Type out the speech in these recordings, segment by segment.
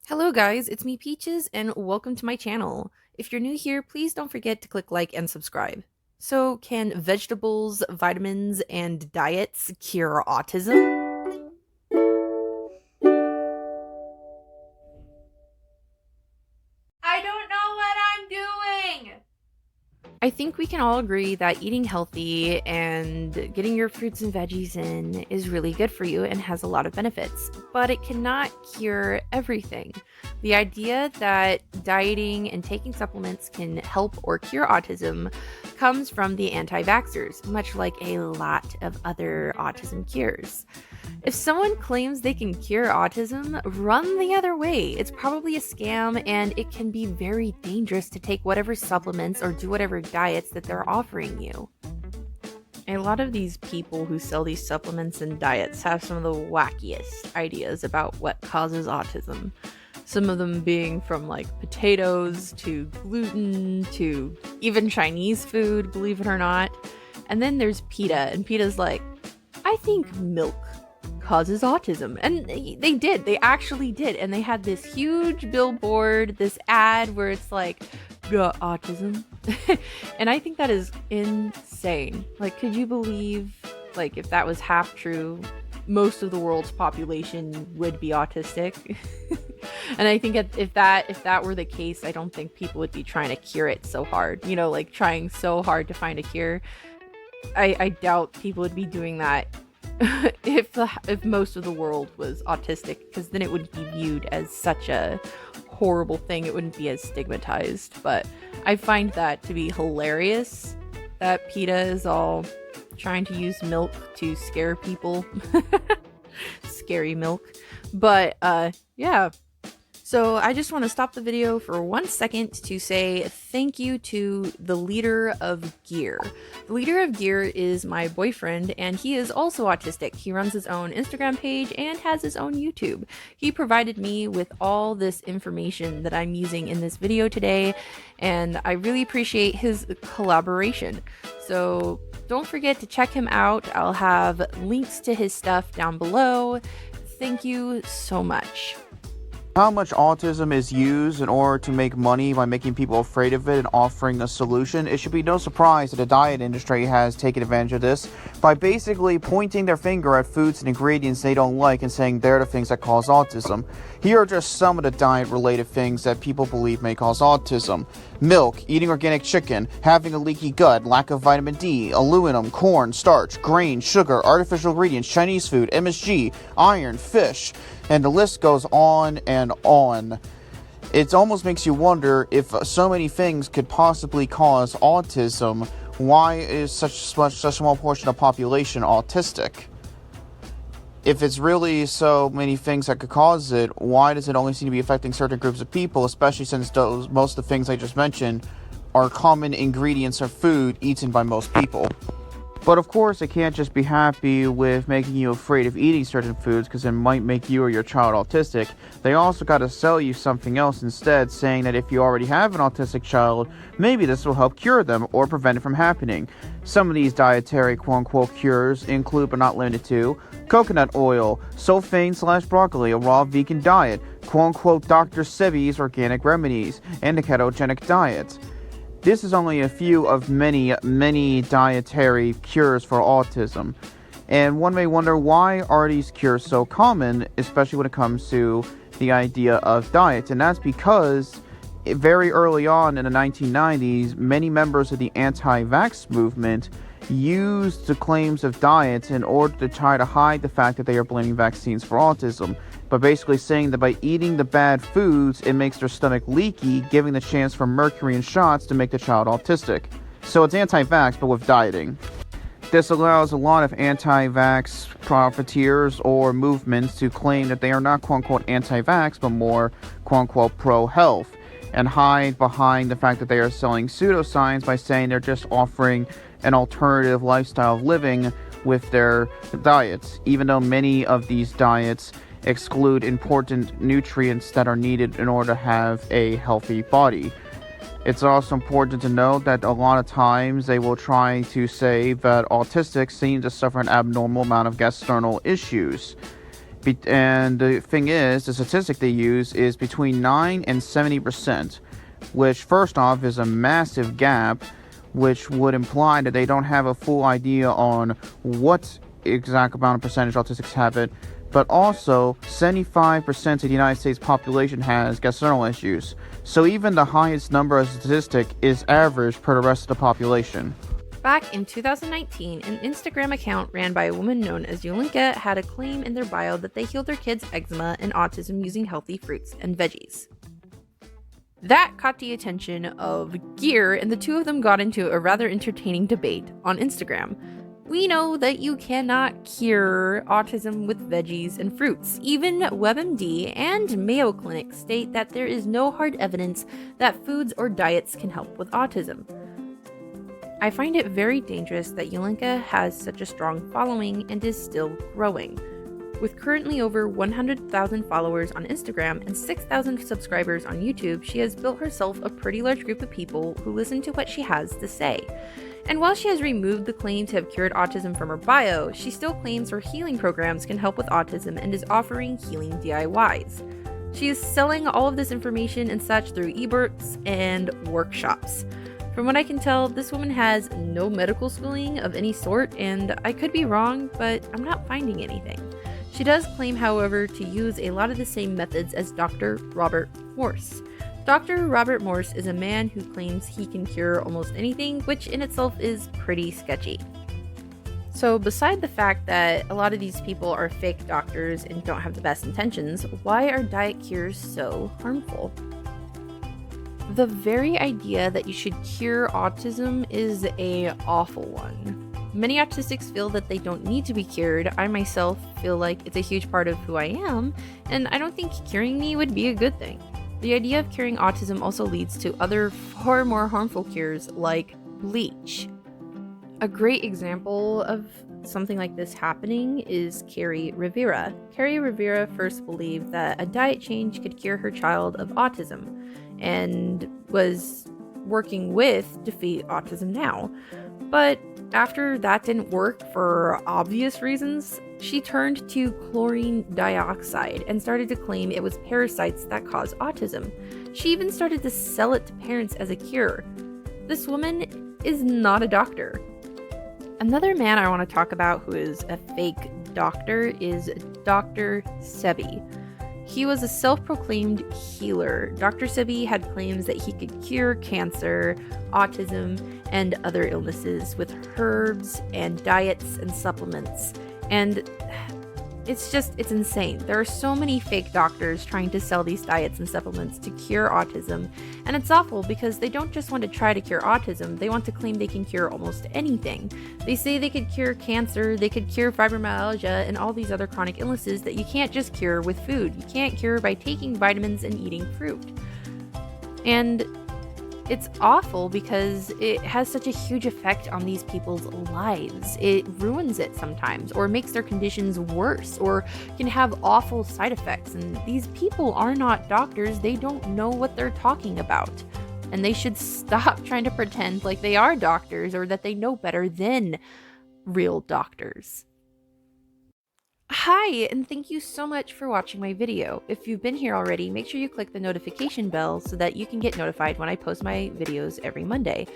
Hello guys, it's me Peaches and welcome to my channel. If you're new here, please don't forget to click like and subscribe. So, can vegetables, vitamins, and diets cure autism? I don't know what I'm doing. I think we can all agree that eating healthy and getting your fruits and veggies in is really good for you and has a lot of benefits, but it cannot cure everything. The idea that dieting and taking supplements can help or cure autism comes from the anti vaxxers, much like a lot of other autism cures. If someone claims they can cure autism, run the other way. It's probably a scam and it can be very dangerous to take whatever supplements or do whatever diets that they're offering you. A lot of these people who sell these supplements and diets have some of the wackiest ideas about what causes autism. Some of them being from like potatoes to gluten to even Chinese food, believe it or not. And then there's PETA, and PETA's like, I think milk causes autism. And they actually did. And they had this huge billboard, this ad where it's like, got autism. And I think that is insane. Like, could you believe, like, if that was half true, most of the world's population would be autistic? And I think if that were the case, I don't think people would be trying to cure it so hard. You know, like trying so hard to find a cure. I doubt people would be doing that if most of the world was autistic, because then it wouldn't be viewed as such a horrible thing. It wouldn't be as stigmatized. But I find that to be hilarious that PETA is all trying to use milk to scare people. Scary milk. But yeah. So I just want to stop the video for 1 second to say thank you to the leader of Gear. The leader of Gear is my boyfriend, and he is also autistic. He runs his own Instagram page and has his own YouTube. He provided me with all this information that I'm using in this video today, and I really appreciate his collaboration. So don't forget to check him out. I'll have links to his stuff down below. Thank you so much. How much autism is used in order to make money by making people afraid of it and offering a solution, it should be no surprise that the diet industry has taken advantage of this by basically pointing their finger at foods and ingredients they don't like and saying they're the things that cause autism. Here are just some of the diet-related things that people believe may cause autism. Milk, eating organic chicken, having a leaky gut, lack of vitamin D, aluminum, corn, starch, grain, sugar, artificial ingredients, Chinese food, MSG, iron, fish, and the list goes on and on. It almost makes you wonder, if so many things could possibly cause autism, why is such a small portion of the population autistic? If it's really so many things that could cause it, why does it only seem to be affecting certain groups of people, especially since most of the things I just mentioned are common ingredients of food eaten by most people? But of course, it can't just be happy with making you afraid of eating certain foods because it might make you or your child autistic. They also got to sell you something else instead, saying that if you already have an autistic child, maybe this will help cure them or prevent it from happening. Some of these dietary quote-unquote cures include, but not limited to, coconut oil, sulfane/broccoli, a raw vegan diet, quote-unquote Dr. Sebi's organic remedies, and a ketogenic diet. This is only a few of many dietary cures for autism. And one may wonder, why are these cures so common, especially when it comes to the idea of diet? And that's because very early on in the 1990s, many members of the anti-vax movement used the claims of diets in order to try to hide the fact that they are blaming vaccines for autism, but basically saying that by eating the bad foods, it makes their stomach leaky, giving the chance for mercury in shots to make the child autistic. So it's anti-vax, but with dieting. This allows a lot of anti-vax profiteers or movements to claim that they are not quote-unquote anti-vax, but more quote-unquote pro-health, and hide behind the fact that they are selling pseudoscience by saying they're just offering an alternative lifestyle of living with their diets, even though many of these diets exclude important nutrients that are needed in order to have a healthy body. It's also important to note that a lot of times they will try to say that autistics seem to suffer an abnormal amount of gastrointestinal issues. And the thing is, the statistic they use is between 9 and 70%, which first off is a massive gap, which would imply that they don't have a full idea on what exact amount of percentage autistics have it, but also 75% of the United States population has gastrointestinal issues. So even the highest number of statistic is average per the rest of the population. Back in 2019, an Instagram account ran by a woman known as Yolinka had a claim in their bio that they healed their kids' eczema and autism using healthy fruits and veggies. That caught the attention of Gear, and the two of them got into a rather entertaining debate on Instagram. We know that you cannot cure autism with veggies and fruits. Even WebMD and Mayo Clinic state that there is no hard evidence that foods or diets can help with autism. I find it very dangerous that Yolinka has such a strong following and is still growing. With currently over 100,000 followers on Instagram and 6,000 subscribers on YouTube, she has built herself a pretty large group of people who listen to what she has to say. And while she has removed the claim to have cured autism from her bio, she still claims her healing programs can help with autism and is offering healing DIYs. She is selling all of this information and such through ebooks and workshops. From what I can tell, this woman has no medical schooling of any sort, and I could be wrong, but I'm not finding anything. She does claim, however, to use a lot of the same methods as Dr. Robert Morse. Dr. Robert Morse is a man who claims he can cure almost anything, which in itself is pretty sketchy. So beside the fact that a lot of these people are fake doctors and don't have the best intentions, why are diet cures so harmful? The very idea that you should cure autism is a awful one. Many autistics feel that they don't need to be cured. I myself feel like it's a huge part of who I am, and I don't think curing me would be a good thing. The idea of curing autism also leads to other far more harmful cures like bleach. A great example of something like this happening is Carrie Rivera. Carrie Rivera first believed that a diet change could cure her child of autism and was working with Defeat Autism Now. But after that didn't work for obvious reasons, she turned to chlorine dioxide and started to claim it was parasites that cause autism. She even started to sell it to parents as a cure. This woman is not a doctor. Another man I want to talk about who is a fake doctor is Dr. Sebi. He was a self-proclaimed healer. Dr. Sebi had claims that he could cure cancer, autism, and other illnesses with herbs and diets and supplements. And it's insane. There are so many fake doctors trying to sell these diets and supplements to cure autism, and it's awful because they don't just want to try to cure autism, they want to claim they can cure almost anything. They say they could cure cancer, they could cure fibromyalgia, and all these other chronic illnesses that you can't just cure with food. You can't cure by taking vitamins and eating fruit. And it's awful because it has such a huge effect on these people's lives. It ruins it sometimes, or makes their conditions worse, or can have awful side effects. And these people are not doctors. They don't know what they're talking about. And they should stop trying to pretend like they are doctors or that they know better than real doctors. Hi, and thank you so much for watching my video. If you've been here already, make sure you click the notification bell so that you can get notified when I post my videos every Monday.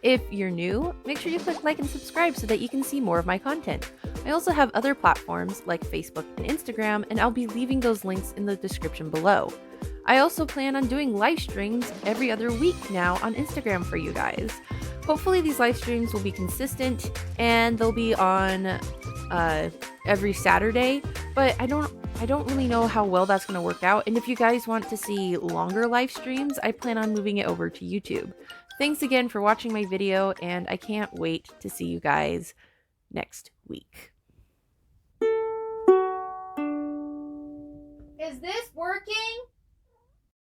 If you're new, make sure you click like and subscribe so that you can see more of my content. I also have other platforms like Facebook and Instagram, and I'll be leaving those links in the description below. I also plan on doing live streams every other week now on Instagram for you guys. Hopefully these live streams will be consistent and they'll be on every Saturday, but I don't really know how well that's going to work out. And if you guys want to see longer live streams, I plan on moving it over to YouTube. Thanks again for watching my video, and I can't wait to see you guys next week. Is this working?